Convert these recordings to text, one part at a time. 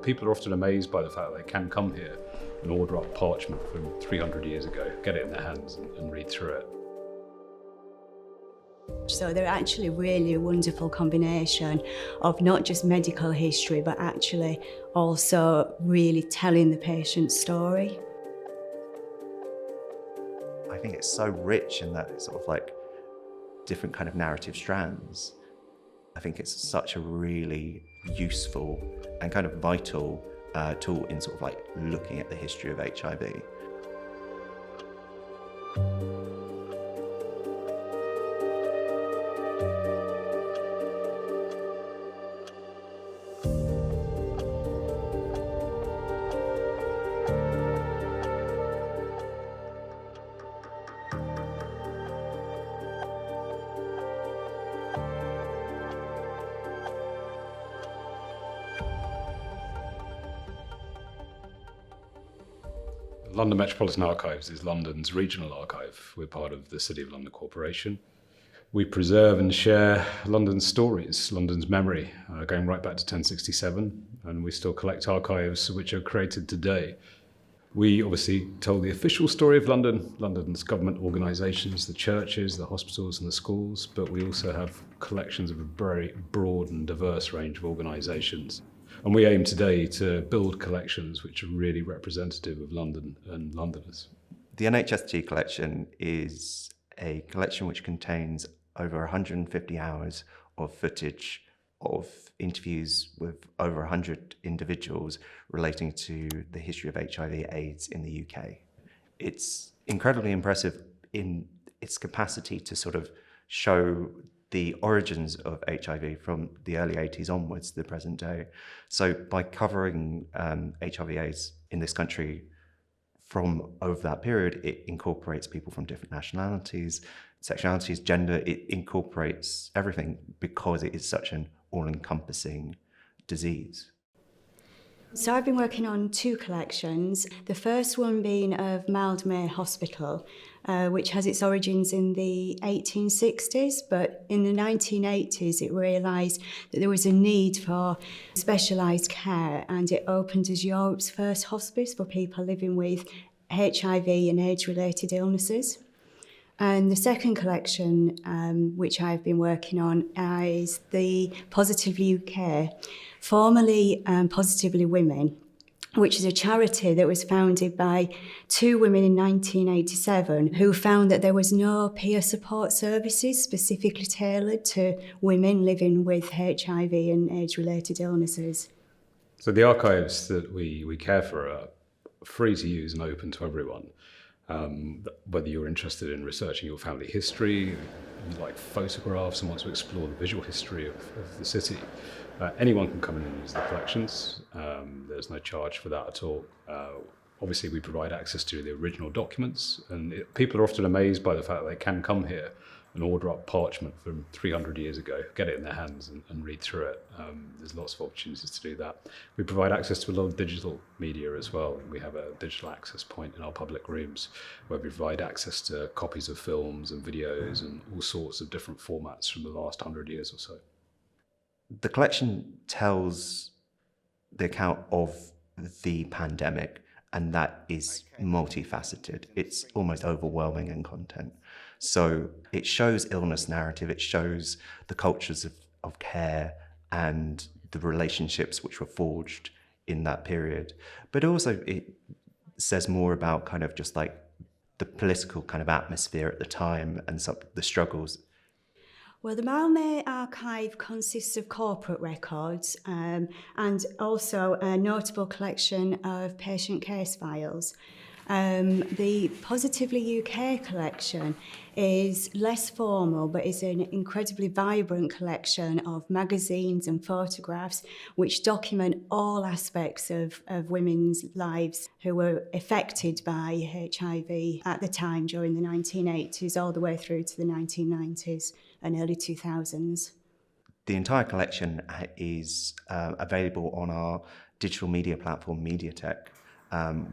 People are often amazed by the fact that they can come here and order up parchment from 300 years ago, get it in their hands and read through it. So they're actually really a wonderful combination of not just medical history, but actually also really telling the patient's story. I think it's so rich in that it's sort of like different kind of narrative strands. I think it's such a really useful and kind of vital tool in sort of like looking at the history of HIV. London Metropolitan Archives is London's regional archive. We're part of the City of London Corporation. We preserve and share London's stories, London's memory, going right back to 1067, and we still collect archives which are created today. We obviously tell the official story of London, London's government organisations, the churches, the hospitals and the schools, but we also have collections of a very broad and diverse range of organisations. And we aim today to build collections which are really representative of London and Londoners. The NHST collection is a collection which contains over 150 hours of footage of interviews with over 100 individuals relating to the history of HIV/AIDS in the UK. It's incredibly impressive in its capacity to sort of show the origins of HIV from the early 80s onwards to the present day. So by covering HIV/AIDS in this country from over that period, it incorporates people from different nationalities, sexualities, gender. It incorporates everything because it is such an all-encompassing disease. So I've been working on two collections. The first one being of Mildmay Hospital, which has its origins in the 1860s, but in the 1980s it realised that there was a need for specialised care, and it opened as Europe's first hospice for people living with HIV and AIDS-related illnesses. And the second collection, which I've been working on, is the Positively UK, formerly Positively Women, which is a charity that was founded by two women in 1987 who found that there was no peer support services specifically tailored to women living with HIV and AIDS-related illnesses. So the archives that we care for are free to use and open to everyone. Whether you're interested in researching your family history, you like photographs and want to explore the visual history of the city, anyone can come in and use the collections. There's no charge for that at all. Obviously, we provide access to the original documents, and people are often amazed by the fact that they can come here and order up parchment from 300 years ago, get it in their hands and read through it. There's lots of opportunities to do that. We provide access to a lot of digital media as well. We have a digital access point in our public rooms where we provide access to copies of films and videos and all sorts of different formats from the last 100 years or so. The collection tells the account of the pandemic, and that is multifaceted. It's almost overwhelming in content. So it shows illness narrative, it shows the cultures of care and the relationships which were forged in that period. But also it says more about kind of just like the political kind of atmosphere at the time and some the struggles. Well, the Mildmay archive consists of corporate records and also a notable collection of patient case files. The Positively UK collection is less formal, but is an incredibly vibrant collection of magazines and photographs which document all aspects of women's lives who were affected by HIV at the time during the 1980s all the way through to the 1990s and early 2000s. The entire collection is available on our digital media platform, MediaTek,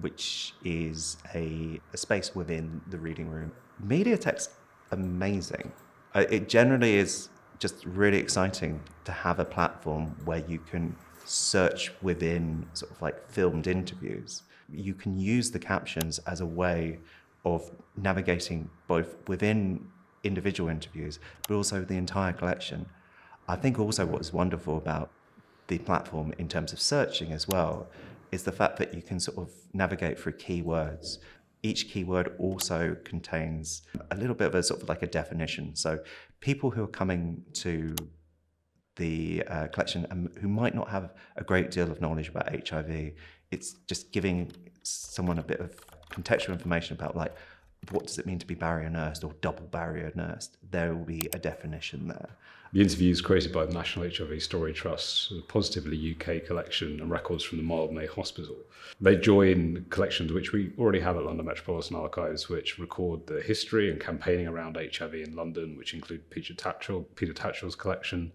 which is a space within the reading room. MediaTek's amazing. It generally is just really exciting to have a platform where you can search within sort of like filmed interviews. You can use the captions as a way of navigating both within individual interviews, but also the entire collection. I think also what's wonderful about the platform in terms of searching as well is the fact that you can sort of navigate through keywords. Each keyword also contains a little bit of a sort of like a definition. So people who are coming to the collection and who might not have a great deal of knowledge about HIV, it's just giving someone a bit of contextual information about like, what does it mean to be barrier nursed or double barrier nursed? There will be a definition there. The interviews created by the National HIV Story Trust, the Positively UK collection and records from the Mildmay Hospital. They join collections which we already have at London Metropolitan Archives, which record the history and campaigning around HIV in London, which include Peter Tatchell's collection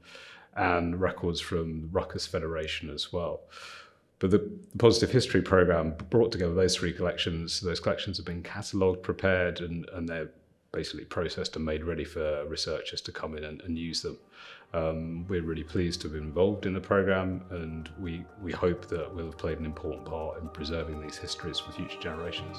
and records from the Ruckus Federation as well. But the Positive History programme brought together those three collections. Those collections have been catalogued, prepared, and they're basically processed and made ready for researchers to come in and use them. We're really pleased to be involved in the programme, and we hope that we'll have played an important part in preserving these histories for future generations.